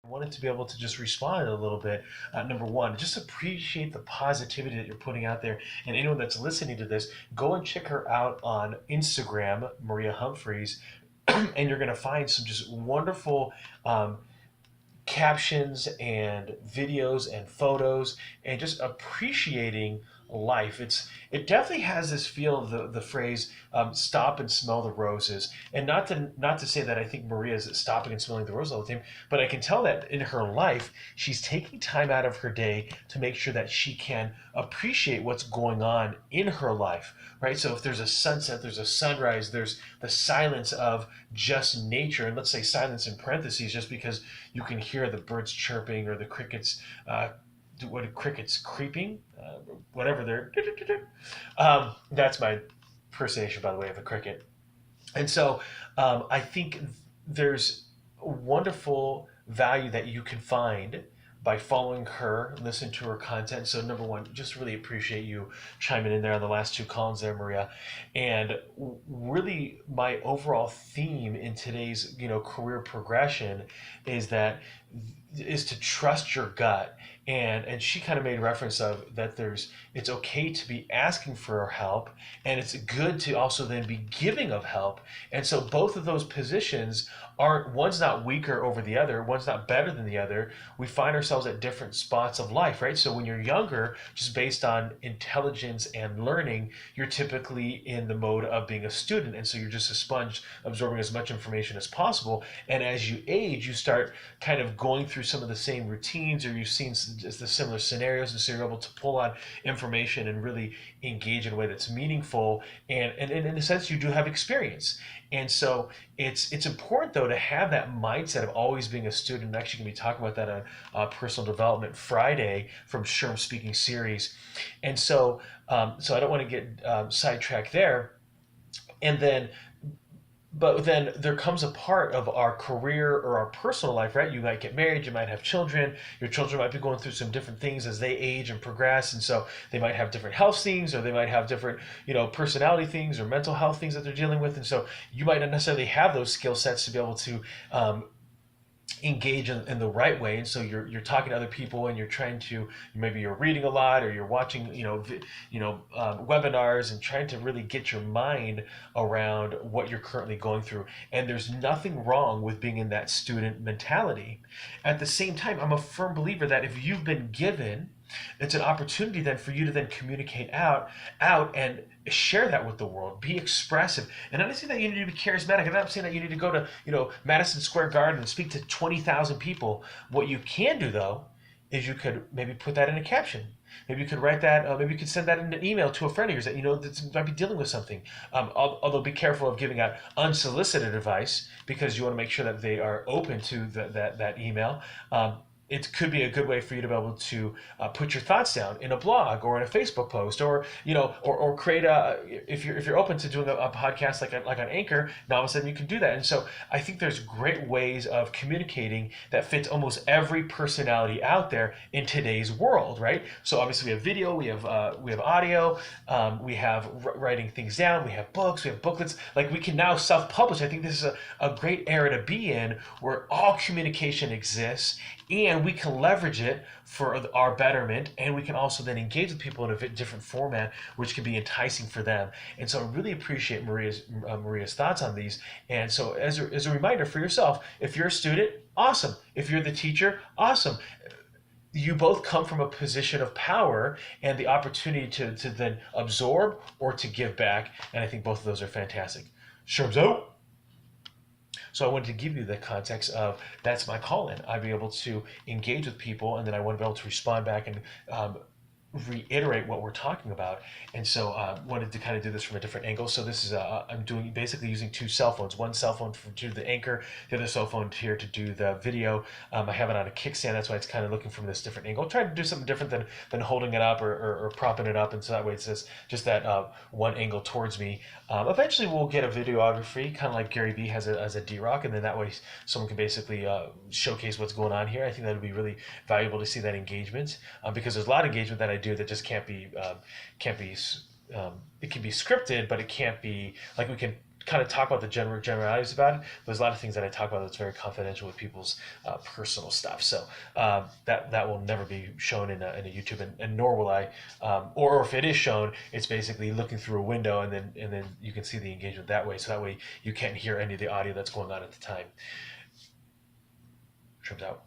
wanted to be able to just respond a little bit. Number one, just appreciate the positivity that you're putting out there. And anyone that's listening to this, go and check her out on Instagram, Maria Humphreys, and you're going to find some just wonderful captions and videos and photos and just appreciating life. It definitely has this feel of the phrase "stop and smell the roses," and not to say that I think Maria is stopping and smelling the roses all the time, but I can tell that in her life she's taking time out of her day to make sure that she can appreciate what's going on in her life, right? So if there's a sunset, there's a sunrise, there's the silence of just nature, and let's say silence in parentheses, just because you can hear the birds chirping or the crickets. What are crickets creeping? Whatever they're. That's my impersonation, by the way, of a cricket. And so I think there's wonderful value that you can find by following her, listen to her content. So number one, just really appreciate you chiming in there on the last two columns there, Maria. And really, my overall theme in today's career progression is that is to trust your gut. And she kind of made reference of that it's okay to be asking for help, and it's good to also then be giving of help. And so both of those positions aren't, one's not weaker over the other, one's not better than the other. We find ourselves at different spots of life, right? So when you're younger, just based on intelligence and learning, you're typically in the mode of being a student, and so you're just a sponge absorbing as much information as possible. And as you age, you start kind of going through some of the same routines, or you've seen just the similar scenarios, and so you're able to pull on information and really engage in a way that's meaningful. And in a sense, you do have experience. And so it's important though to have that mindset of always being a student. I'm actually going to be talking about that on Personal Development Friday from Sherm Speaking Series. And so I don't want to get sidetracked there. And then but then there comes a part of our career or our personal life, right? You might get married, you might have children, your children might be going through some different things as they age and progress, and so they might have different health things, or they might have different, personality things or mental health things that they're dealing with, and so you might not necessarily have those skill sets to be able to engage in the right way. And so you're talking to other people, and you're trying to, maybe you're reading a lot, or you're watching webinars, and trying to really get your mind around what you're currently going through. And there's nothing wrong with being in that student mentality. At the same time, I'm a firm believer that if you've been given, it's an opportunity then for you to then communicate out and share that with the world. Be expressive. And I'm not saying that you need to be charismatic. I'm not saying that you need to go to Madison Square Garden and speak to 20,000 people. What you can do though is you could maybe put that in a caption. Maybe you could write that. Maybe you could send that in an email to a friend of yours that that might be dealing with something. Although be careful of giving out unsolicited advice, because you want to make sure that they are open to that email. It could be a good way for you to be able to put your thoughts down in a blog or in a Facebook post, or or create a, if you're open to doing a podcast like on Anchor. Now all of a sudden you can do that. And so I think there's great ways of communicating that fits almost every personality out there in today's world, right? So obviously we have video, we have audio, we have writing things down, we have books, we have booklets. Like, we can now self-publish. I think this is a great era to be in, where all communication exists, and we can leverage it for our betterment, and we can also then engage with people in a different format, which can be enticing for them. And so I really appreciate Maria's thoughts on these. And so as a reminder for yourself, if you're a student, awesome. If you're the teacher, awesome. You both come from a position of power and the opportunity to then absorb or to give back, and I think both of those are fantastic. Sherm's out. So I wanted to give you the context of, that's my call-in. I'd be able to engage with people, and then I want to be able to respond back and reiterate what we're talking about. And so wanted to kind of do this from a different angle. So this is I'm doing basically using two cell phones. One cell phone to do the Anchor, the other cell phone here to do the video. I have it on a kickstand, that's why it's kind of looking from this different angle. I'm trying to do something different than holding it up or propping it up, and so that way it's just that one angle towards me. Eventually we'll get a videography, kind of like Gary Vee has as a D-Rock, and then that way someone can basically showcase what's going on here. I think that would be really valuable to see that engagement, because there's a lot of engagement that I do that just can't be it can be scripted, but it can't be like, we can kind of talk about the generalities about it. There's a lot of things that I talk about that's very confidential with people's personal stuff. So that will never be shown in a YouTube, and nor will I, or if it is shown, it's basically looking through a window, and then you can see the engagement that way. So that way you can't hear any of the audio that's going on at the time. Trims out.